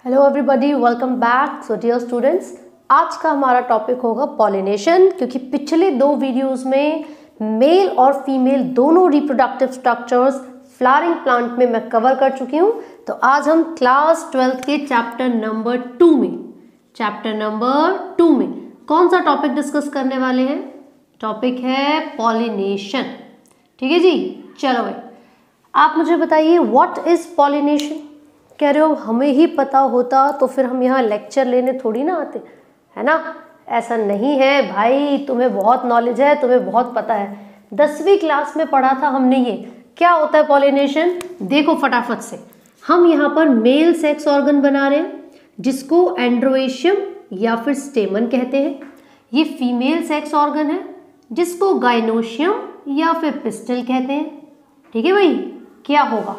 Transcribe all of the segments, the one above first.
Hello everybody, welcome back. So dear students, आज का हमारा टॉपिक होगा पॉलिनेशन, क्योंकि पिछले दो वीडियोस में मेल और फीमेल दोनों रिप्रोडक्टिव स्ट्रक्चर्स फ्लावरिंग प्लांट में मैं कवर कर चुकी हूँ। तो आज हम क्लास 12th के चैप्टर नंबर 2 में कौन सा टॉपिक डिस्कस करने वाले हैं? टॉपिक है पॉलिनेशन। ठीक है जी, चलो भाई आप मुझे बताइए व्हाट इज पॉलिनेशन। कह रहे हो हमें ही पता होता तो फिर हम यहाँ लेक्चर लेने थोड़ी ना आते, है ना? ऐसा नहीं है भाई, तुम्हें बहुत नॉलेज है, तुम्हें बहुत पता है। 10वीं क्लास में पढ़ा था हमने ये। क्या होता है पॉलिनेशन? देखो फटाफट से, हम यहाँ पर मेल सेक्स ऑर्गन बना रहे हैं जिसको एंड्रोएशियम या फिर स्टेमन कहते हैं। ये फीमेल सेक्स ऑर्गन है जिसको गाइनोशियम या फिर पिस्टल कहते हैं। ठीक है भाई, क्या होगा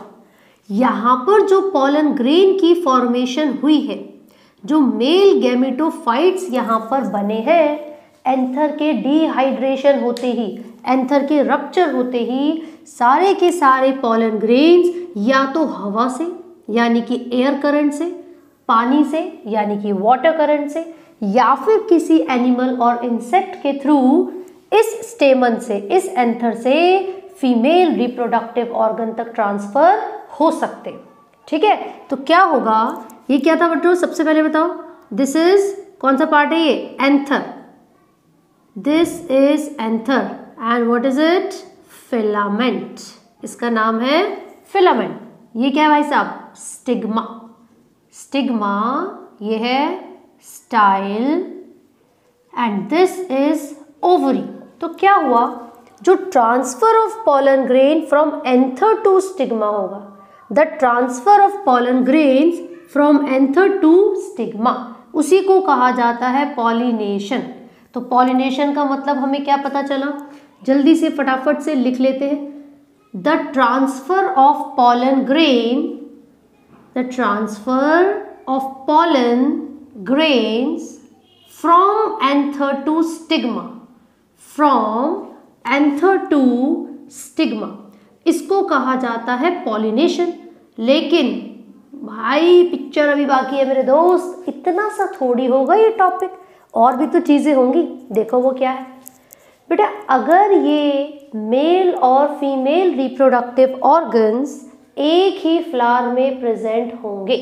यहाँ पर जो पॉलन ग्रेन की फॉर्मेशन हुई है, जो मेल गैमेटोफाइट्स यहाँ पर बने हैं, एंथर के डिहाइड्रेशन होते ही, एंथर के रप्चर होते ही सारे के सारे पॉलन ग्रेन्स या तो हवा से यानी कि एयर करंट से, पानी से यानी कि वाटर करंट से, या फिर किसी एनिमल और इंसेक्ट के थ्रू इस स्टेमन से, इस एंथर से फीमेल रिप्रोडक्टिव ऑर्गन तक ट्रांसफर हो सकते। ठीक है, तो क्या होगा? ये क्या था बच्चों? सबसे पहले बताओ, दिस इज कौन सा पार्ट है? ये anther. This is anther and what is it? Filament. इसका नाम है फिलामेंट। ये क्या है भाई साहब? स्टिग्मा। स्टिग्मा ये है style and this is ovary. तो क्या हुआ? जो transfer of pollen grain from anther to stigma होगा, the transfer of pollen grains from anther to stigma, उसी को कहा जाता है पॉलिनेशन। तो पॉलिनेशन का मतलब हमें क्या पता चला? जल्दी से फटाफट से लिख लेते हैं। The transfer of pollen grain, the transfer of pollen grains from anther to stigma, from anther to stigma, इसको कहा जाता है पॉलिनेशन। लेकिन भाई पिक्चर अभी बाकी है मेरे दोस्त, इतना सा थोड़ी होगा ये टॉपिक, और भी तो चीज़ें होंगी। देखो वो क्या है बेटा। अगर ये मेल और फीमेल रिप्रोडक्टिव ऑर्गन्स एक ही फ्लावर में प्रेजेंट होंगे,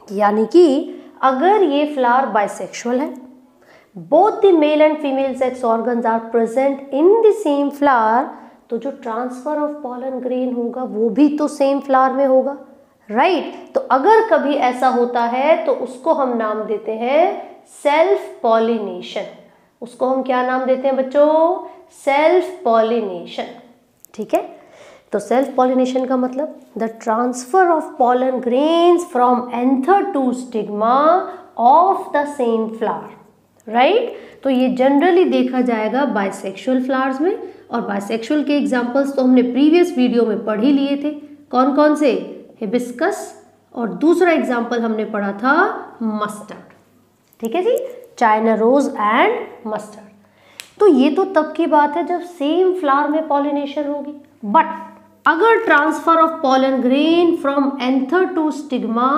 यानी कि अगर ये फ्लावर बाइसेक्सुअल है, both the male and female sex organs are present in the same flower, तो जो ट्रांसफर ऑफ पॉलन ग्रेन होगा वो भी तो सेम फ्लावर में होगा, राइट? तो अगर कभी ऐसा होता है तो उसको हम नाम देते हैं सेल्फ पॉलिनेशन। उसको हम क्या नाम देते हैं बच्चों? Self pollination. ठीक है, तो सेल्फ पॉलिनेशन का मतलब the transfer of pollen grains from anther to stigma of the same flower, right? तो ये जनरली देखा जाएगा बाइसेक्सुअल फ्लावर्स में, और बाइसेक्सुअल के एग्जांपल्स तो हमने प्रीवियस वीडियो में पढ़ ही लिए थे। कौन कौन से? हिबिस्कस, और दूसरा एग्जांपल हमने पढ़ा था मस्टर्ड। ठीक है जी, चाइना रोज एंड मस्टर्ड। तो ये तो तब की बात है जब सेम फ्लावर में पॉलिनेशन होगी। बट अगर transfer of pollen grain from anther to stigma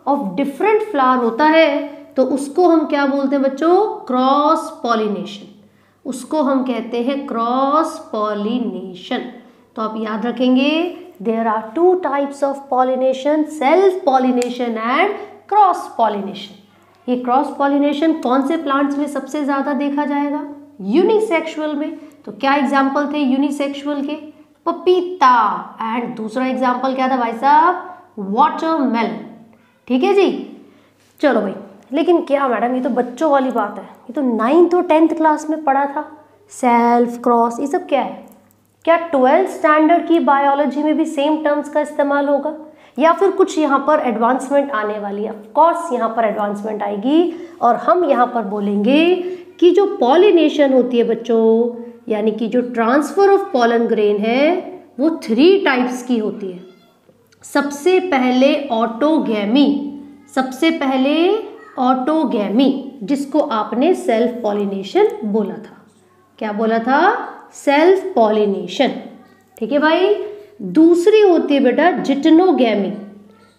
of different flower होता है तो उसको हम क्या बोलते हैं बच्चों? Cross pollination. उसको हम कहते हैं क्रॉस पॉलिनेशन। तो आप याद रखेंगे, there are two types of pollination, self pollination and cross pollination. ये क्रॉस पॉलिनेशन कौन से प्लांट्स में सबसे ज्यादा देखा जाएगा? यूनिसेक्सुअल में। तो क्या एग्जाम्पल थे यूनिसेक्सुअल के? पपीता, एंड दूसरा एग्जाम्पल क्या था भाई साहब? वाटरमेलन। ठीक है जी, चलो भाई। लेकिन क्या मैडम, ये तो बच्चों वाली बात है, ये तो 9th और 10th क्लास में पढ़ा था। सेल्फ, क्रॉस, ये सब क्या है? क्या 12th स्टैंडर्ड की बायोलॉजी में भी सेम टर्म्स का इस्तेमाल होगा, या फिर कुछ यहाँ पर एडवांसमेंट आने वाली है? ऑफ कोर्स यहाँ पर एडवांसमेंट आएगी, और हम यहाँ पर बोलेंगे कि जो पॉलिनेशन होती है बच्चों, यानी कि जो ट्रांसफर ऑफ पॉलन ग्रेन है, वो 3 टाइप्स की होती है। सबसे पहले ऑटोगैमी, सबसे पहले ऑटोगैमी, जिसको आपने सेल्फ पॉलिनेशन बोला था। क्या बोला था? Self pollination. ठीक है भाई। दूसरी होती है बेटा जिटनोगैमी।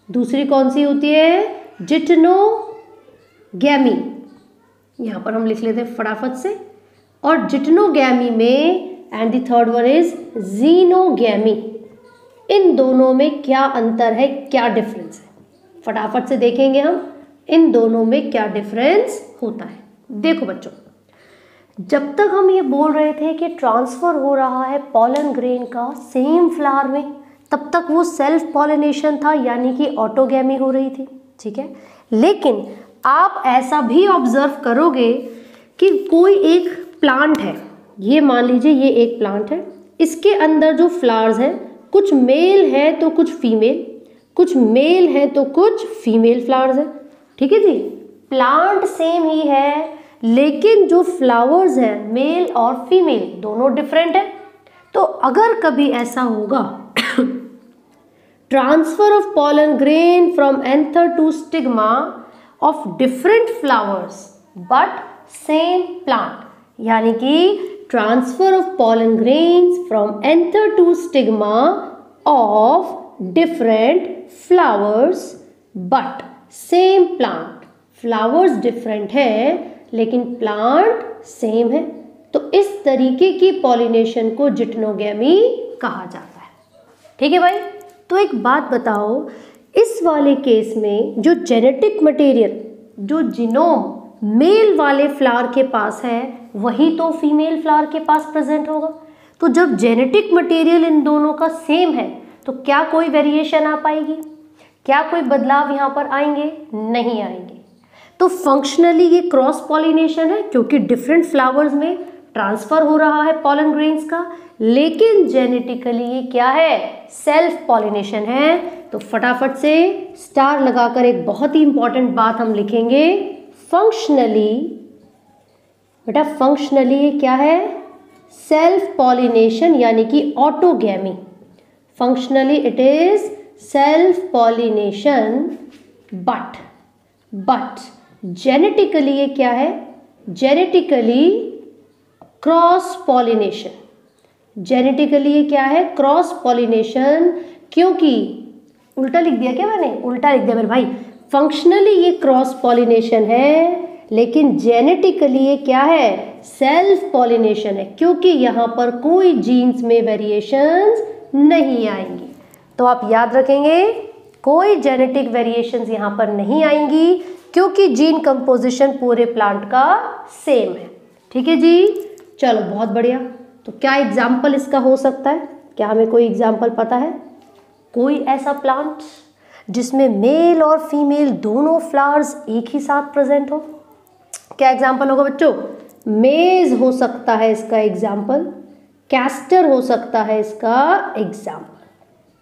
दूसरी कौन सी होती है? जिटनोगैमी, यहाँ पर हम लिख लेते हैं फटाफट से, और जिटनोगैमी में and the third one is xenogamy. इन दोनों में क्या अंतर है, क्या डिफरेंस है, फटाफट से देखेंगे हम इन दोनों में क्या डिफरेंस होता है। देखो बच्चों, जब तक हम ये बोल रहे थे कि ट्रांसफर हो रहा है पॉलन ग्रेन का सेम फ्लावर में, तब तक वो सेल्फ पॉलिनेशन था, यानी कि ऑटोगैमी हो रही थी, ठीक है। लेकिन आप ऐसा भी ऑब्जर्व करोगे कि कोई एक प्लांट है, ये मान लीजिए ये एक प्लांट है, इसके अंदर जो फ्लावर्स हैं कुछ मेल है तो कुछ फीमेल, कुछ मेल है तो कुछ फीमेल फ्लावर्स है, ठीक है जी। प्लांट सेम ही है लेकिन जो फ्लावर्स हैं मेल और फीमेल दोनों डिफरेंट है। तो अगर कभी ऐसा होगा transfer of pollen grain from anther to stigma of different flowers but same plant, यानी कि transfer of pollen grains from anther to stigma of different flowers but same plant. Flowers different है लेकिन प्लांट सेम है, तो इस तरीके की pollination को जिटनोगैमी कहा जाता है, ठीक है भाई। तो एक बात बताओ, इस वाले केस में जो जेनेटिक मटेरियल, जो जीनोम मेल वाले फ्लावर के पास है वही तो फीमेल फ्लावर के पास प्रेजेंट होगा। तो जब जेनेटिक मटेरियल इन दोनों का सेम है तो क्या कोई वेरिएशन आ पाएगी, क्या कोई बदलाव यहाँ पर आएंगे, नहीं आएंगे। तो फंक्शनली ये क्रॉस पॉलिनेशन है क्योंकि डिफरेंट फ्लावर्स में ट्रांसफर हो रहा है पॉलन ग्रेन्स का, लेकिन जेनेटिकली ये क्या है, सेल्फ पॉलिनेशन है। तो फटाफट से स्टार लगाकर एक बहुत ही इंपॉर्टेंट बात हम लिखेंगे, फंक्शनली, बेटा फंक्शनली ये क्या है, सेल्फ पॉलिनेशन यानी कि autogamy. Functionally it is self pollination but genetically ये क्या है, जेनेटिकली क्रॉस पॉलिनेशन। जेनेटिकली ये क्या है, क्रॉस पॉलिनेशन, क्योंकि उल्टा लिख दिया क्या मैंने, उल्टा लिख दिया मेरे भाई। फंक्शनली ये क्रॉस पॉलिनेशन है लेकिन जेनेटिकली ये क्या है, सेल्फ पॉलिनेशन है, क्योंकि यहाँ पर कोई जीन्स में वेरिएशंस नहीं आएंगी। तो आप याद रखेंगे कोई जेनेटिक वेरिएशंस यहाँ पर नहीं आएंगी क्योंकि जीन कंपोजिशन पूरे प्लांट का सेम है, ठीक है जी। चलो बहुत बढ़िया। तो क्या एग्जाम्पल इसका हो सकता है, क्या हमें कोई एग्जाम्पल पता है, कोई ऐसा प्लांट जिसमें मेल और फीमेल दोनों फ्लावर्स एक ही साथ प्रेजेंट हो, क्या एग्जाम्पल होगा बच्चों, मेज हो सकता है इसका एग्जाम्पल, कैस्टर हो सकता है इसका एग्जाम्पल,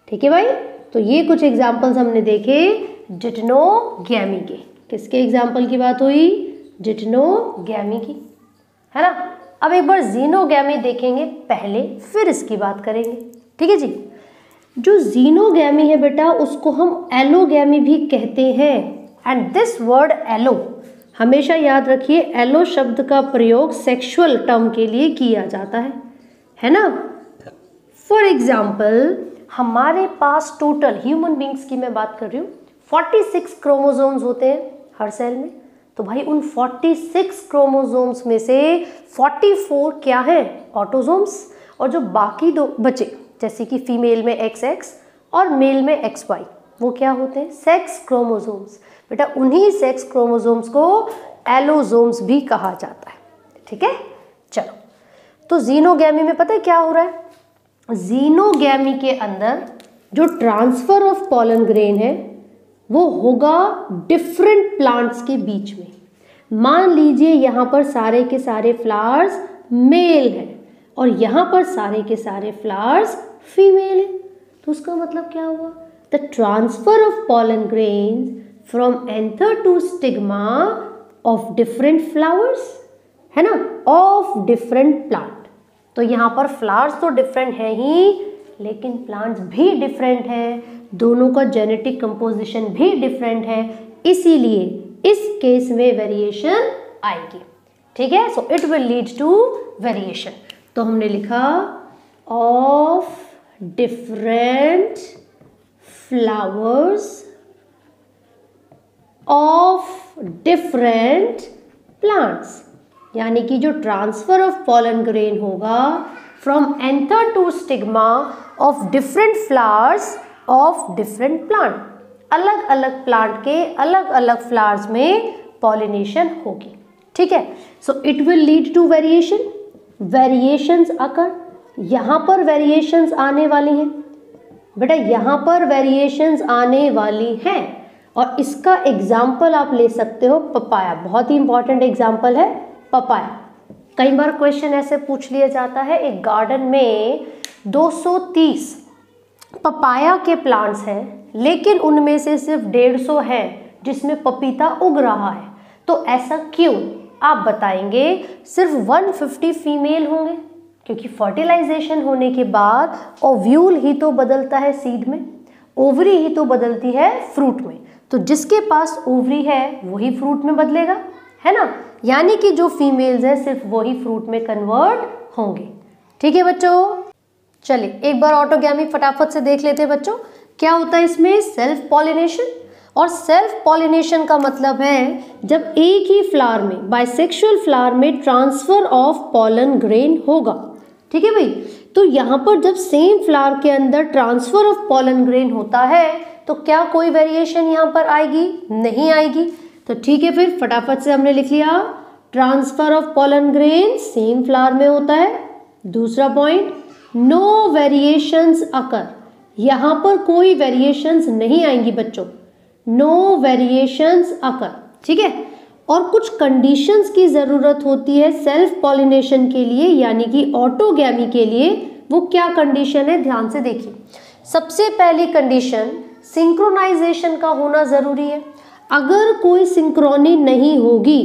ठीक है भाई। तो ये कुछ एग्जाम्पल्स हमने देखे जिटनोगैमी के, किसके एग्जाम्पल की बात हुई, जिटनोगैमी की, है ना। अब एक बार जीनोगैमी देखेंगे पहले, फिर इसकी बात करेंगे, ठीक है जी। जो जीनोगैमी है बेटा उसको हम एलोगैमी भी कहते हैं, एंड दिस वर्ड एलो हमेशा याद रखिए, एलो शब्द का प्रयोग सेक्सुअल टर्म के लिए किया जाता है ना। फॉर एग्जाम्पल हमारे पास टोटल ह्यूमन बींग्स की मैं बात कर रही हूँ 46 क्रोमोसोम्स होते हैं हर सेल में। तो भाई उन 46 क्रोमोसोम्स में से 44 क्या है, ऑटोसोम्स, और जो बाकी दो बचे जैसे कि फीमेल में XX और मेल में XY वो क्या होते हैं, सेक्स क्रोमोसोम्स। बेटा उन्हीं सेक्स क्रोमोसोम्स को एलोसोम्स भी कहा जाता है, ठीक है। चलो, तो जीनोगैमी में पता है क्या हो रहा है, जीनोगैमी के अंदर जो ट्रांसफर ऑफ पॉलन ग्रेन है वो होगा डिफरेंट प्लांट्स के बीच में। मान लीजिए यहाँ पर सारे के सारे फ्लावर्स मेल हैं और यहाँ पर सारे के सारे फ्लावर्स फीमेल हैं, तो उसका मतलब क्या हुआ, the transfer of pollen grains from anther to stigma of different flowers, है ना, ऑफ डिफरेंट प्लांट। तो यहाँ पर फ्लावर्स तो डिफरेंट है ही लेकिन प्लांट्स भी डिफरेंट है, दोनों का जेनेटिक कंपोजिशन भी डिफरेंट है, इसीलिए इस केस में वेरिएशन आएगी, ठीक है। So it will lead to variation. तो हमने लिखा of different flowers of different plants, यानी कि जो ट्रांसफर ऑफ पॉलन ग्रेन होगा from anther to stigma of different flowers of different plant, अलग अलग प्लांट के अलग अलग फ्लावर्स में पॉलिनेशन होगी। ठीक है, so it will lead to variation, variations occur, यहाँ पर वेरिएशंस आने वाली हैं बेटा, यहाँ पर वेरिएशंस आने वाली हैं। और इसका एग्जाम्पल आप ले सकते हो पपाया, बहुत ही इंपॉर्टेंट एग्जाम्पल है पपाया। कई बार क्वेश्चन ऐसे पूछ लिया जाता है, एक गार्डन में 230 पपाया के प्लांट्स हैं, लेकिन उनमें से सिर्फ 150 है जिसमें पपीता उग रहा है, तो ऐसा क्यों? आप बताएंगे सिर्फ 150 फीमेल होंगे, क्योंकि फर्टिलाइजेशन होने के बाद ओव्यूल ही तो बदलता है सीड में, ओवरी ही तो बदलती है फ्रूट में, तो जिसके पास ओवरी है वही फ्रूट में बदलेगा, है ना, यानी कि जो फीमेल्स है सिर्फ वही फ्रूट में कन्वर्ट होंगे। ठीक है बच्चों, चलिए एक बार ऑटोगैमी फटाफट से देख लेते हैं बच्चों, क्या होता है इसमें? Self pollination. और सेल्फ पॉलिनेशन का मतलब है जब एक ही फ्लावर में, बाइसेक्सुअल फ्लावर में ट्रांसफर ऑफ पॉलन ग्रेन होगा। ठीक है भाई, तो यहाँ पर जब सेम फ्लावर के अंदर ट्रांसफर ऑफ पॉलन ग्रेन होता है तो क्या कोई वेरिएशन यहाँ पर आएगी? नहीं आएगी। तो ठीक है, फिर फटाफट से हमने लिख लिया transfer of pollen grain same flower में होता है। दूसरा पॉइंट, नो वेरिएशंस अकर, यहाँ पर कोई वेरिएशंस नहीं आएंगी बच्चों, नो वेरिएशंस अकर। ठीक है, और कुछ कंडीशंस की ज़रूरत होती है सेल्फ पॉलिनेशन के लिए, यानी कि ऑटोगैमी के लिए। वो क्या कंडीशन है, ध्यान से देखिए। सबसे पहली कंडीशन, सिंक्रोनाइजेशन का होना ज़रूरी है। अगर कोई सिंक्रोनी नहीं होगी,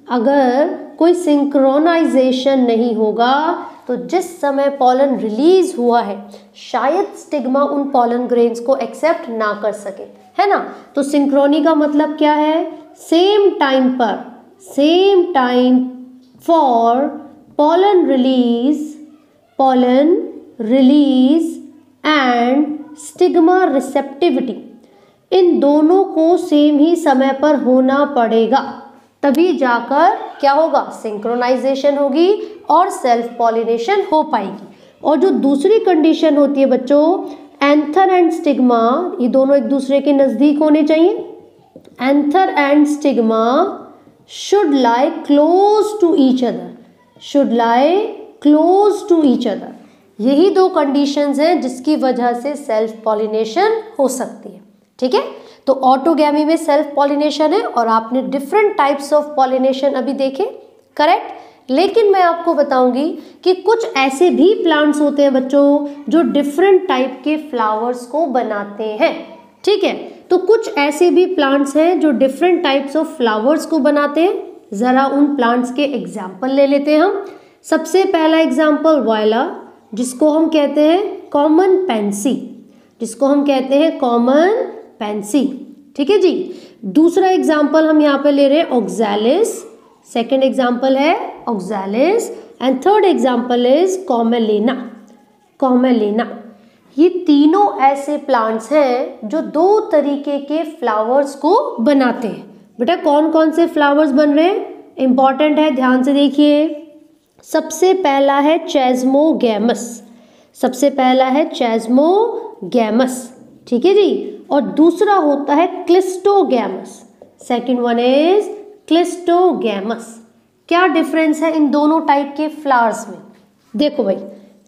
अगर कोई सिंक्रोनाइजेशन नहीं होगा तो जिस समय पॉलन रिलीज हुआ है शायद स्टिग्मा उन पॉलन ग्रेन्स को एक्सेप्ट ना कर सके, है ना। तो सिंक्रोनी का मतलब क्या है? सेम टाइम पर, same time for pollen release and stigma receptivity, इन दोनों को सेम ही समय पर होना पड़ेगा, तभी जाकर क्या होगा? सिंक्रोनाइजेशन होगी और सेल्फ पॉलिनेशन हो पाएगी। और जो दूसरी कंडीशन होती है बच्चों, एंथर एंड स्टिग्मा, ये दोनों एक दूसरे के नज़दीक होने चाहिए। Anther and stigma should lie close to each other, should lie close to each other. यही दो कंडीशंस हैं जिसकी वजह से सेल्फ पॉलिनेशन हो सकती है। ठीक है, तो ऑटोगैमी में सेल्फ पॉलिनेशन है और आपने डिफरेंट टाइप्स ऑफ पॉलिनेशन अभी देखे, करेक्ट। लेकिन मैं आपको बताऊंगी कि कुछ ऐसे भी प्लांट्स होते हैं बच्चों जो डिफरेंट टाइप के फ्लावर्स को बनाते हैं। ठीक है, तो कुछ ऐसे भी प्लांट्स हैं जो डिफरेंट टाइप्स ऑफ फ्लावर्स को बनाते हैं। ज़रा उन प्लांट्स के एग्जाम्पल ले लेते हैं हम। सबसे पहला एग्जाम्पल वायला, जिसको हम कहते हैं कॉमन पेंसी, जिसको हम कहते हैं कॉमन पेंसी। ठीक है जी। दूसरा एग्जाम्पल हम यहाँ पे ले रहे हैं ऑक्सैलिस, सेकेंड एग्जाम्पल है oxalis and third example is Commelina, Commelina. ये तीनों ऐसे प्लांट्स हैं जो दो तरीके के फ्लावर्स को बनाते हैं। बेटा कौन कौन से फ्लावर्स बन रहे हैं, इंपॉर्टेंट है, ध्यान से देखिए। सबसे पहला है चेस्मोगैमस, सबसे पहला है चेस्मोगैमस, ठीक है जी। और दूसरा होता है cleistogamous, second one is cleistogamous. क्या डिफरेंस है इन दोनों टाइप के फ्लावर्स में? देखो भाई,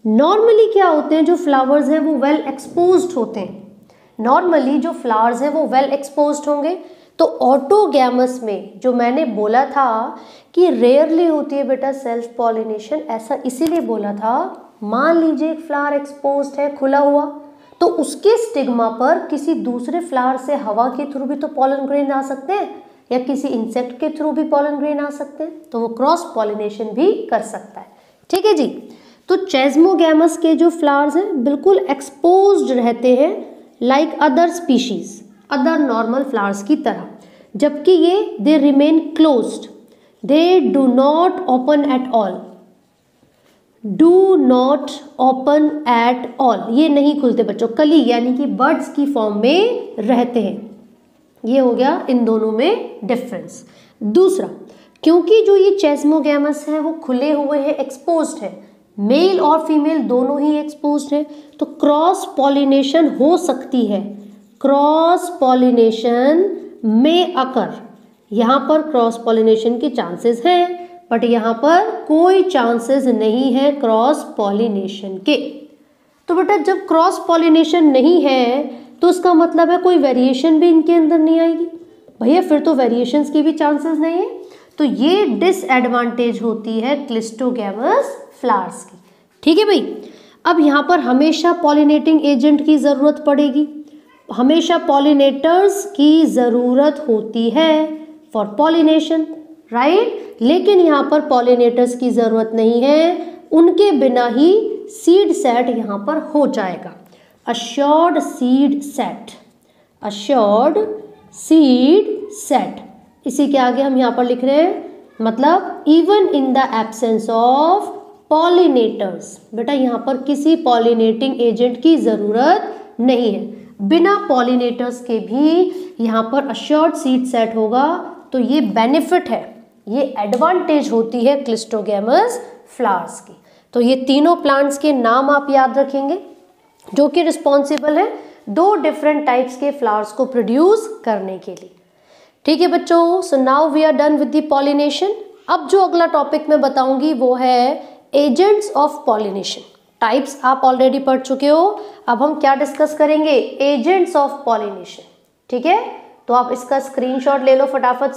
नॉर्मली क्या होते हैं, जो फ्लावर्स हैं वो वेल एक्सपोज्ड होते हैं। नॉर्मली जो फ्लावर्स हैं वो वेल एक्सपोज्ड होंगे। तो ऑटोगैमस में जो मैंने बोला था कि रेयरली होती है बेटा सेल्फ पॉलिनेशन, ऐसा इसीलिए बोला था, मान लीजिए एक फ्लावर एक्सपोज्ड है, खुला हुआ, तो उसके स्टिग्मा पर किसी दूसरे फ्लावर से हवा के थ्रू भी तो पॉलन ग्रेन आ सकते हैं, या किसी इंसेक्ट के थ्रू भी पॉलन ग्रेन आ सकते हैं, तो वो क्रॉस पॉलिनेशन भी कर सकता है। ठीक है जी। तो चेस्मोगैमस के जो फ्लावर्स हैं बिल्कुल एक्सपोज्ड रहते हैं like other species, other normal flowers की तरह, जबकि ये they remain closed, they do not open at all, do not open at all, ये नहीं खुलते बच्चों, कली यानी कि बर्ड्स की फॉर्म में रहते हैं। ये हो गया इन दोनों में डिफरेंस। दूसरा, क्योंकि जो ये चेस्मोगैमस है वो खुले हुए हैं, एक्सपोज्ड है, मेल और फीमेल दोनों ही एक्सपोज्ड है, तो क्रॉस पॉलिनेशन हो सकती है, क्रॉस पॉलिनेशन में अकर, यहाँ पर क्रॉस पॉलिनेशन के चांसेस हैं, बट यहाँ पर कोई चांसेस नहीं है क्रॉस पॉलिनेशन के। तो बेटा जब क्रॉस पॉलिनेशन नहीं है तो उसका मतलब है कोई वेरिएशन भी इनके अंदर नहीं आएगी, भैया फिर तो वेरिएशंस की भी चांसेस नहीं है। तो ये डिसएडवांटेज होती है क्लिस्टोगैमस फ्लावर्स की। ठीक है भाई। अब यहाँ पर हमेशा पॉलिनेटिंग एजेंट की ज़रूरत पड़ेगी, हमेशा पॉलिनेटर्स की ज़रूरत होती है फॉर पॉलिनेशन, राइट। लेकिन यहाँ पर पॉलिनेटर्स की ज़रूरत नहीं है, उनके बिना ही सीड सेट यहाँ पर हो जाएगा। Assured seed set, assured seed set, इसी के आगे हम यहाँ पर लिख रहे हैं, मतलब even in the absence of pollinators, बेटा यहाँ पर किसी पॉलिनेटिंग एजेंट की ज़रूरत नहीं है, बिना पॉलिनेटर्स के भी यहाँ पर अश्योर्ड सीड सेट होगा। तो ये बेनिफिट है, ये एडवांटेज होती है क्लिस्टोगैमस फ्लावर्स की। तो ये तीनों प्लांट्स के नाम आप याद रखेंगे जो कि रिस्पॉन्सिबल है 2 डिफरेंट टाइप्स के फ्लावर्स को प्रोड्यूस करने के लिए। ठीक है बच्चों, so now we are done with the pollination. अब जो अगला टॉपिक मैं बताऊंगी वो है एजेंट्स ऑफ पॉलिनेशन। टाइप्स आप ऑलरेडी पढ़ चुके हो, अब हम क्या डिस्कस करेंगे, एजेंट्स ऑफ पॉलिनेशन। ठीक है, तो आप इसका स्क्रीनशॉट ले लो फटाफट।